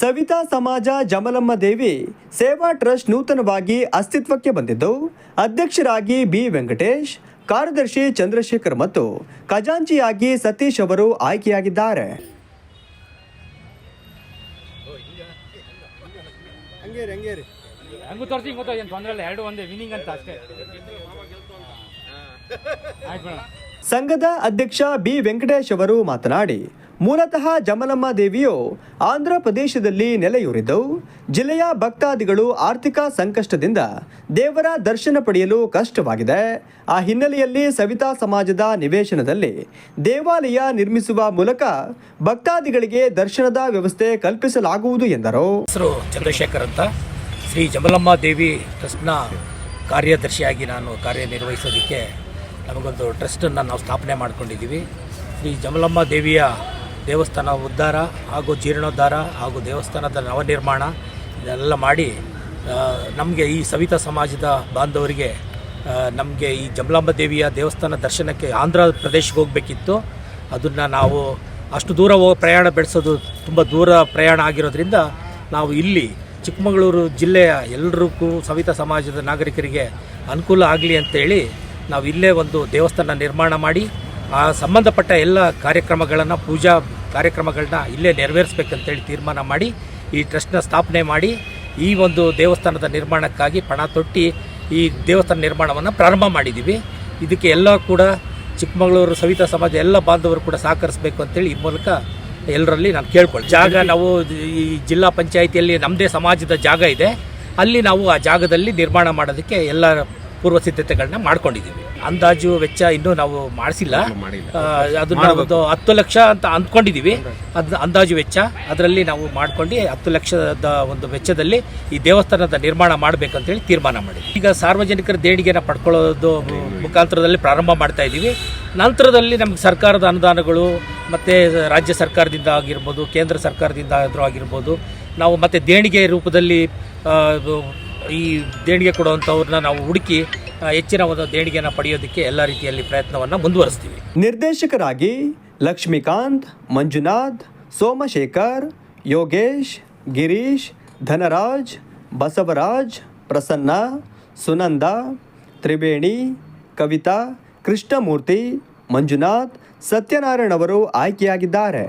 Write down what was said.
ಸವಿತಾ ಸಮಾಜ ಜಮಲಮ್ಮ ದೇವಿ ಸೇವಾ ಟ್ರಸ್ಟ್ ನೂತನವಾಗಿ ಅಸ್ತಿತ್ವಕ್ಕೆ ಬಂದಿದ್ದು, ಅಧ್ಯಕ್ಷರಾಗಿ ಬಿ ವೆಂಕಟೇಶ್, ಕಾರ್ಯದರ್ಶಿ ಚಂದ್ರಶೇಖರ್ ಮತ್ತು ಖಜಾಂಚಿಯಾಗಿ ಸತೀಶ್ ಅವರು ಆಯ್ಕೆಯಾಗಿದ್ದಾರೆ. ಸಂಘದ ಅಧ್ಯಕ್ಷ ಬಿ ವೆಂಕಟೇಶ್ ಅವರು ಮಾತನಾಡಿ, ಮೂಲತಃ ಜಮಲಮ್ಮ ದೇವಿಯು ಆಂಧ್ರ ಪ್ರದೇಶದಲ್ಲಿ ನೆಲೆಯೂರಿದ್ದು, ಜಿಲ್ಲೆಯ ಭಕ್ತಾದಿಗಳು ಆರ್ಥಿಕ ಸಂಕಷ್ಟದಿಂದ ದೇವರ ದರ್ಶನ ಪಡೆಯಲು ಕಷ್ಟವಾಗಿದೆ. ಆ ಹಿನ್ನೆಲೆಯಲ್ಲಿ ಸವಿತಾ ಸಮಾಜದ ನಿವೇಶನದಲ್ಲಿ ದೇವಾಲಯ ನಿರ್ಮಿಸುವ ಮೂಲಕ ಭಕ್ತಾದಿಗಳಿಗೆ ದರ್ಶನದ ವ್ಯವಸ್ಥೆ ಕಲ್ಪಿಸಲಾಗುವುದು ಎಂದರು. ಹೆಸರು ಚಂದ್ರಶೇಖರ್ ಅಂತ, ಶ್ರೀ ಜಮಲಮ್ಮ ದೇವಿ ಟ್ರಸ್ಟ್ನ ಕಾರ್ಯದರ್ಶಿಯಾಗಿ ನಾನು ಕಾರ್ಯನಿರ್ವಹಿಸೋದಕ್ಕೆ ನಮಗೊಂದು ಟ್ರಸ್ಟನ್ನು ನಾವು ಸ್ಥಾಪನೆ ಮಾಡ್ಕೊಂಡಿದ್ದೀವಿ. ಶ್ರೀ ಜಮಲಮ್ಮ ದೇವಿಯ ದೇವಸ್ಥಾನ ಉದ್ಧಾರ ಹಾಗೂ ಜೀರ್ಣೋದ್ಧಾರ ಹಾಗೂ ದೇವಸ್ಥಾನದ ನವನಿರ್ಮಾಣ ಇದೆಲ್ಲ ಮಾಡಿ ನಮಗೆ ಈ ಸವಿತಾ ಸಮಾಜದ ಬಾಂಧವರಿಗೆ ನಮಗೆ ಈ ಜಮಲಮ್ಮ ದೇವಿಯ ದೇವಸ್ಥಾನ ದರ್ಶನಕ್ಕೆ ಆಂಧ್ರ ಪ್ರದೇಶಕ್ಕೆ ಹೋಗಬೇಕಿತ್ತು. ಅದನ್ನು ನಾವು ಅಷ್ಟು ದೂರ ಪ್ರಯಾಣ ಬೆಳೆಸೋದು ತುಂಬ ದೂರ ಪ್ರಯಾಣ ಆಗಿರೋದ್ರಿಂದ ನಾವು ಇಲ್ಲಿ ಚಿಕ್ಕಮಗಳೂರು ಜಿಲ್ಲೆಯ ಎಲ್ಲರಿಗೂ ಸವಿತಾ ಸಮಾಜದ ನಾಗರಿಕರಿಗೆ ಅನುಕೂಲ ಆಗಲಿ ಅಂತೇಳಿ ನಾವು ಇಲ್ಲೇ ಒಂದು ದೇವಸ್ಥಾನ ನಿರ್ಮಾಣ ಮಾಡಿ ಆ ಸಂಬಂಧಪಟ್ಟ ಎಲ್ಲ ಕಾರ್ಯಕ್ರಮಗಳನ್ನು, ಪೂಜಾ ಕಾರ್ಯಕ್ರಮಗಳನ್ನ ಇಲ್ಲೇ ನೆರವೇರಿಸಬೇಕಂತೇಳಿ ತೀರ್ಮಾನ ಮಾಡಿ ಈ ಟ್ರಸ್ಟ್ನ ಸ್ಥಾಪನೆ ಮಾಡಿ ಈ ಒಂದು ದೇವಸ್ಥಾನದ ನಿರ್ಮಾಣಕ್ಕಾಗಿ ಪಣ ತೊಟ್ಟಿ ಈ ದೇವಸ್ಥಾನ ನಿರ್ಮಾಣವನ್ನು ಪ್ರಾರಂಭ ಮಾಡಿದ್ದೀವಿ. ಇದಕ್ಕೆ ಎಲ್ಲ ಕೂಡ ಚಿಕ್ಕಮಗಳೂರು ಸವಿತಾ ಸಮಾಜ ಎಲ್ಲ ಬಾಂಧವರು ಕೂಡ ಸಹಕರಿಸಬೇಕು ಅಂತೇಳಿ ಈ ಮೂಲಕ ಎಲ್ಲರಲ್ಲಿ ನಾನು ಕೇಳ್ಕೊಳ್ಳಿ. ಜಾಗ ನಾವು ಈ ಜಿಲ್ಲಾ ಪಂಚಾಯಿತಿಯಲ್ಲಿ ನಮ್ಮದೇ ಸಮಾಜದ ಜಾಗ ಇದೆ, ಅಲ್ಲಿ ನಾವು ಆ ಜಾಗದಲ್ಲಿ ನಿರ್ಮಾಣ ಮಾಡೋದಕ್ಕೆ ಎಲ್ಲ ಪೂರ್ವ ಸಿದ್ಧತೆಗಳನ್ನ ಮಾಡ್ಕೊಂಡಿದ್ದೀವಿ. ಅಂದಾಜು ವೆಚ್ಚ ಇನ್ನೂ ನಾವು ಮಾಡಿಸಿಲ್ಲ, ಅದನ್ನ ಒಂದು 10 ಲಕ್ಷ ಅಂತ ಅಂದ್ಕೊಂಡಿದ್ದೀವಿ. ಅದು ಅಂದಾಜು ವೆಚ್ಚ, ಅದರಲ್ಲಿ ನಾವು ಮಾಡ್ಕೊಂಡು 10 ಲಕ್ಷದ ಒಂದು ವೆಚ್ಚದಲ್ಲಿ ಈ ದೇವಸ್ಥಾನದ ನಿರ್ಮಾಣ ಮಾಡಬೇಕಂತೇಳಿ ತೀರ್ಮಾನ ಮಾಡಿದ್ವಿ. ಈಗ ಸಾರ್ವಜನಿಕರ ದೇಣಿಗೆನ ಪಡ್ಕೊಳ್ಳೋದು ಮುಖಾಂತರದಲ್ಲಿ ಪ್ರಾರಂಭ ಮಾಡ್ತಾ ಇದ್ದೀವಿ. ನಂತರದಲ್ಲಿ ನಮ್ಗೆ ಸರ್ಕಾರದ ಅನುದಾನಗಳು ಮತ್ತು ರಾಜ್ಯ ಸರ್ಕಾರದಿಂದ ಆಗಿರ್ಬೋದು, ಕೇಂದ್ರ ಸರ್ಕಾರದಿಂದ ಆದರೂ ಆಗಿರ್ಬೋದು, ನಾವು ಮತ್ತು ದೇಣಿಗೆ ರೂಪದಲ್ಲಿ ಈ ದೇಣಿಗೆ ಕೊಡುವಂಥವ್ರನ್ನ ನಾವು ಹುಡುಕಿ ಹೆಚ್ಚಿನ ಒಂದು ದೇಣಿಗೆಯನ್ನು ಪಡೆಯೋದಕ್ಕೆ ಎಲ್ಲ ರೀತಿಯಲ್ಲಿ ಪ್ರಯತ್ನವನ್ನು ಮುಂದುವರಿಸ್ತೀವಿ. ನಿರ್ದೇಶಕರಾಗಿ ಲಕ್ಷ್ಮೀಕಾಂತ್, ಮಂಜುನಾಥ್, ಸೋಮಶೇಖರ್, ಯೋಗೇಶ್, ಗಿರೀಶ್, ಧನರಾಜ್, ಬಸವರಾಜ್, ಪ್ರಸನ್ನ, ಸುನಂದ, ತ್ರಿವೇಣಿ, ಕವಿತಾ, ಕೃಷ್ಣಮೂರ್ತಿ, ಮಂಜುನಾಥ್, ಸತ್ಯನಾರಾಯಣ್ ಅವರು ಆಯ್ಕೆಯಾಗಿದ್ದಾರೆ.